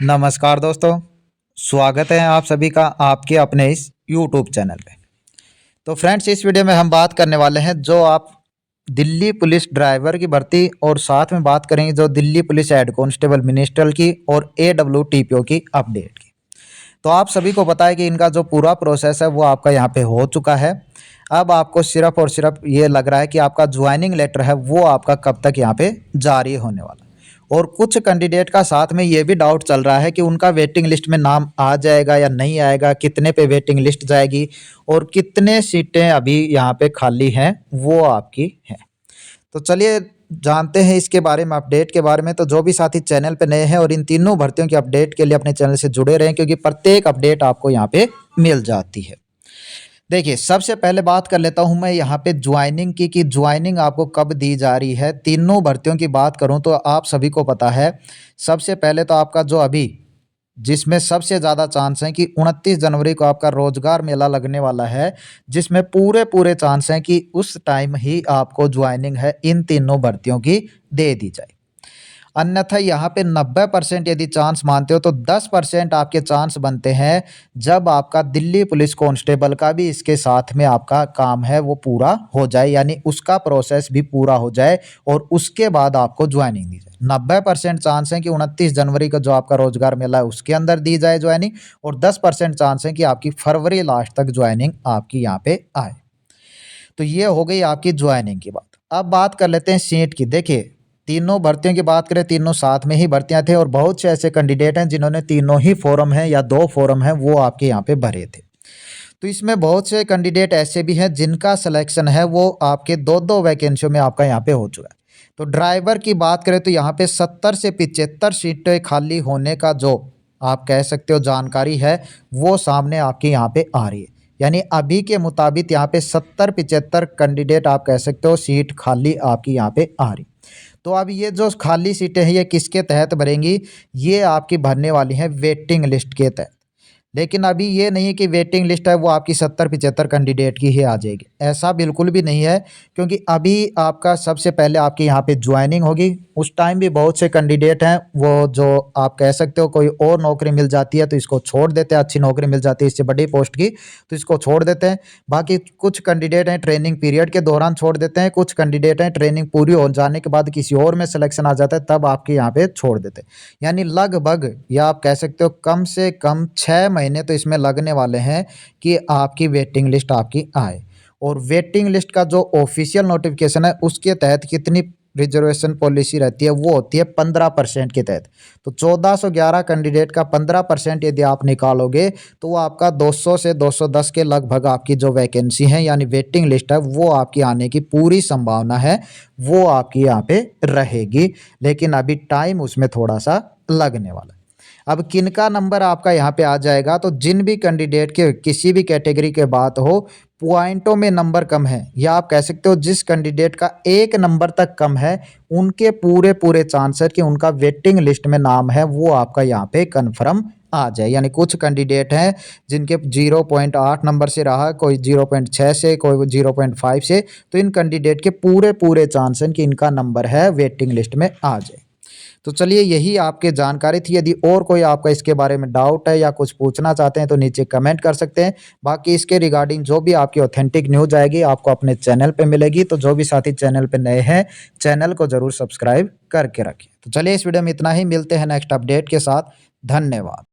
नमस्कार दोस्तों, स्वागत है आप सभी का आपके अपने इस यूट्यूब चैनल पे। तो फ्रेंड्स, इस वीडियो में हम बात करने वाले हैं जो आप दिल्ली पुलिस ड्राइवर की भर्ती और साथ में बात करेंगे जो Delhi police head constable minstrel की और AWTPO की अपडेट की। तो आप सभी को पता है कि इनका जो पूरा प्रोसेस है वो आपका यहाँ पे हो चुका है। अब आपको सिर्फ और सिर्फ ये लग रहा है कि आपका ज्वाइनिंग लेटर है वो आपका कब तक यहाँ पे जारी होने वाला है। और कुछ कैंडिडेट का साथ में ये भी डाउट चल रहा है कि उनका वेटिंग लिस्ट में नाम आ जाएगा या नहीं आएगा, कितने पे वेटिंग लिस्ट जाएगी और कितने सीटें अभी यहाँ पे खाली हैं वो आपकी हैं। तो चलिए जानते हैं इसके बारे में, अपडेट के बारे में। तो जो भी साथी चैनल पे नए हैं और इन तीनों भर्तियों की अपडेट के लिए अपने चैनल से जुड़े रहें, क्योंकि प्रत्येक अपडेट आपको यहाँ पे मिल जाती है। देखिए, सबसे पहले बात कर लेता हूं मैं यहाँ पे ज्वाइनिंग की कि ज्वाइनिंग आपको कब दी जा रही है। तीनों भर्तियों की बात करूं तो आप सभी को पता है, सबसे पहले तो आपका जो अभी जिसमें सबसे ज़्यादा चांस है कि 29 जनवरी को आपका रोजगार मेला लगने वाला है, जिसमें पूरे पूरे चांस हैं कि उस टाइम ही आपको ज्वाइनिंग है इन तीनों भर्तियों की दे दी जाए। अन्यथा यहाँ पे 90% यदि चांस मानते हो तो 10% आपके चांस बनते हैं जब आपका दिल्ली पुलिस कांस्टेबल का भी इसके साथ में आपका काम है वो पूरा हो जाए, यानी उसका प्रोसेस भी पूरा हो जाए और उसके बाद आपको ज्वाइनिंग दी जाए। 90% चांस है कि 29 जनवरी का जो आपका रोजगार मेला है उसके अंदर दी जाए ज्वाइनिंग, और 10% चांस है कि आपकी फरवरी लास्ट तक ज्वाइनिंग आपकी यहाँ पे आए। तो ये हो गई आपकी ज्वाइनिंग की बात। अब बात कर लेते हैं सीट की। देखिए, तीनों भर्तियों की बात करें, तीनों साथ में ही भर्तियां थे और बहुत से ऐसे कैंडिडेट हैं जिन्होंने तीनों ही फॉर्म हैं या 2 फॉर्म हैं वो आपके यहाँ पे भरे थे। तो इसमें बहुत से कैंडिडेट ऐसे भी हैं जिनका सिलेक्शन है वो आपके 2-2 वैकेंसियों में आपका यहाँ पे हो चुका है। तो ड्राइवर की बात करें तो यहाँ पे 70 से 75 सीटें खाली होने का जो आप कह सकते हो जानकारी है वो सामने आपके यहाँ पे आ रही है। यानी अभी के मुताबिक यहाँ पे 70-75 कैंडिडेट आप कह सकते हो सीट खाली आपकी यहाँ पे आ रही। तो अब ये जो खाली सीटें हैं ये किसके तहत भरेंगी? ये आपकी भरने वाली हैं वेटिंग लिस्ट के तहत। लेकिन अभी ये नहीं है कि वेटिंग लिस्ट है वो आपकी 70-75 कैंडिडेट की ही आ जाएगी, ऐसा बिल्कुल भी नहीं है। क्योंकि अभी आपका सबसे पहले आपकी यहाँ पे ज्वाइनिंग होगी, उस टाइम भी बहुत से कैंडिडेट हैं वो जो आप कह सकते हो कोई और नौकरी मिल जाती है तो इसको छोड़ देते हैं, अच्छी नौकरी मिल जाती है इससे बड़ी पोस्ट की तो इसको छोड़ देते हैं। बाकी कुछ कैंडिडेट हैं ट्रेनिंग पीरियड के दौरान छोड़ देते हैं, कुछ कैंडिडेट हैं ट्रेनिंग पूरी हो जाने के बाद किसी और में सिलेक्शन आ जाता है तब आपके यहाँ पे छोड़ देते हैं। यानी लगभग या आप कह सकते हो कम से कम 6 महीने तो इसमें लगने वाले हैं कि आपकी वेटिंग लिस्ट आपकी आए। और वेटिंग लिस्ट का जो ऑफिशियल नोटिफिकेशन है उसके तहत कितनी रिजर्वेशन पॉलिसी रहती है वो होती है 15% के तहत। तो 1411 कैंडिडेट का 15% यदि आप निकालोगे तो वो आपका 200 से 210 के लगभग आपकी जो वैकेंसी है यानी वेटिंग लिस्ट है वो आपकी आने की पूरी संभावना है, वो आपकी यहाँ पे रहेगी। लेकिन अभी टाइम उसमें थोड़ा सा लगने वाला है। अब किनका नंबर आपका यहाँ पे आ जाएगा? तो जिन भी कैंडिडेट के किसी भी कैटेगरी के बात हो, पॉइंटों में नंबर कम है या आप कह सकते हो जिस कैंडिडेट का 1 नंबर तक कम है, उनके पूरे पूरे चांस है कि उनका वेटिंग लिस्ट में नाम है वो आपका यहाँ पे कन्फर्म आ जाए। यानी कुछ कैंडिडेट हैं जिनके 0.8 नंबर से रहा, कोई 0.6 से, कोई 0.5 से, तो इन कैंडिडेट के पूरे पूरे चांस हैं कि इनका नंबर है वेटिंग लिस्ट में आ जाए। तो चलिए यही आपके जानकारी थी। यदि और कोई आपका इसके बारे में डाउट है या कुछ पूछना चाहते हैं तो नीचे कमेंट कर सकते हैं। बाकी इसके रिगार्डिंग जो भी आपकी ऑथेंटिक न्यूज़ आएगी आपको अपने चैनल पे मिलेगी। तो जो भी साथी चैनल पे नए हैं चैनल को ज़रूर सब्सक्राइब करके रखिए। तो चलिए इस वीडियो में इतना ही, मिलते हैं नेक्स्ट अपडेट के साथ। धन्यवाद।